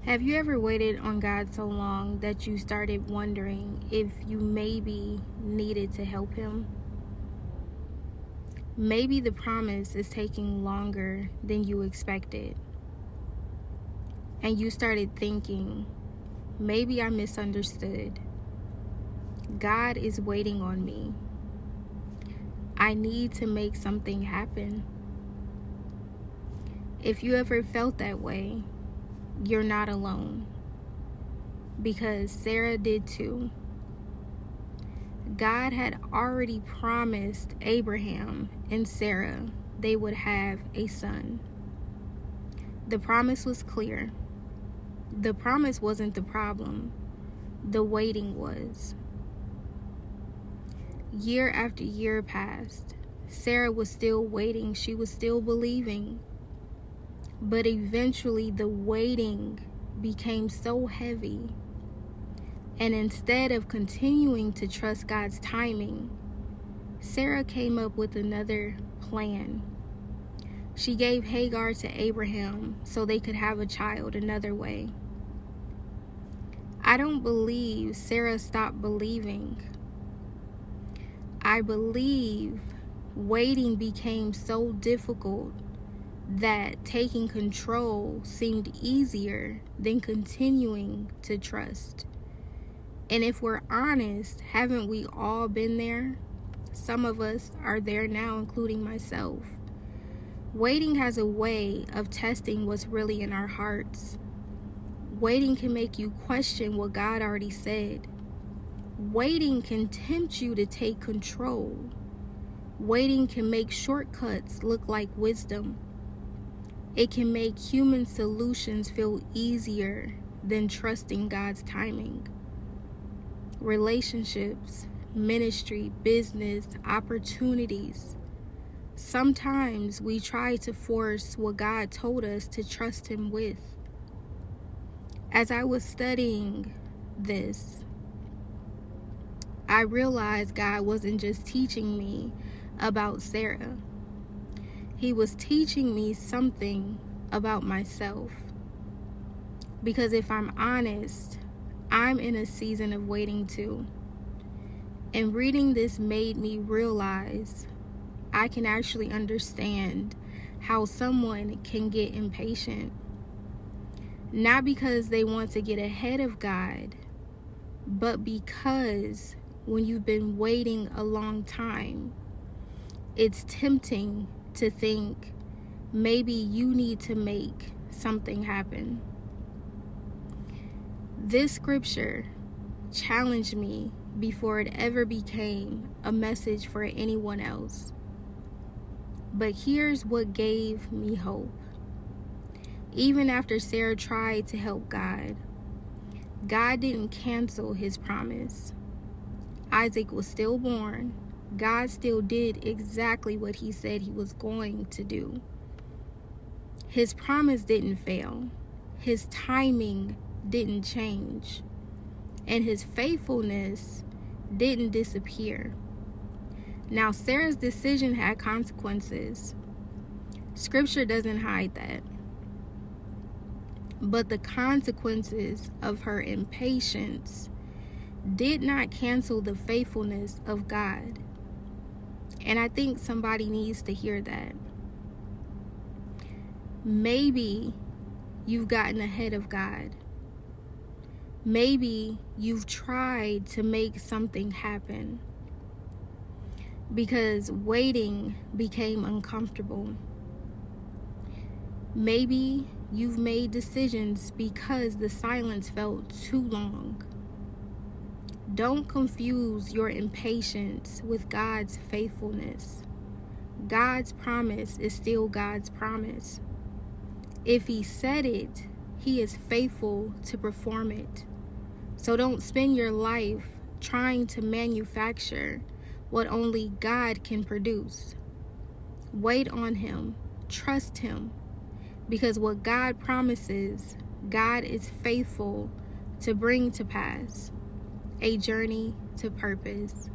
Have you ever waited on God so long that you started wondering if you maybe needed to help Him? Maybe the promise is taking longer than you expected. And you started thinking, maybe I misunderstood. God is waiting on me. I need to make something happen. If you ever felt that way, you're not alone, because Sarah did too. God had already promised Abraham and Sarah they would have a son. The promise was clear. The promise wasn't the problem. The waiting was. Year after year passed. Sarah was still waiting. She was still believing. But eventually the waiting became so heavy. And instead of continuing to trust God's timing, Sarah came up with another plan. She gave Hagar to Abraham so they could have a child another way. I don't believe Sarah stopped believing. I believe waiting became so difficult that taking control seemed easier than continuing to trust. And if we're honest, haven't we all been there? Some of us are there now, including myself. Waiting has a way of testing what's really in our hearts. Waiting can make you question what God already said. Waiting can tempt you to take control. Waiting can make shortcuts look like wisdom. It can make human solutions feel easier than trusting God's timing. Relationships, ministry, business, opportunities. Sometimes we try to force what God told us to trust Him with. As I was studying this, I realized God wasn't just teaching me about Sarah. He was teaching me something about myself. Because if I'm honest, I'm in a season of waiting too. And reading this made me realize I can actually understand how someone can get impatient. Not because they want to get ahead of God, but because when you've been waiting a long time, it's tempting to think maybe you need to make something happen. This scripture challenged me before it ever became a message for anyone else. But here's what gave me hope. Even after Sarah tried to help God, God didn't cancel His promise. Isaac was still born. God still did exactly what He said He was going to do. His promise didn't fail. His timing didn't change. And His faithfulness didn't disappear. Now, Sarah's decision had consequences. Scripture doesn't hide that. But the consequences of her impatience did not cancel the faithfulness of God. And I think somebody needs to hear that. Maybe you've gotten ahead of God. Maybe you've tried to make something happen because waiting became uncomfortable. Maybe you've made decisions because the silence felt too long. Don't confuse your impatience with God's faithfulness. God's promise is still God's promise. If He said it, He is faithful to perform it. So don't spend your life trying to manufacture what only God can produce. Wait on Him. Trust Him. Because what God promises, God is faithful to bring to pass. A journey to purpose.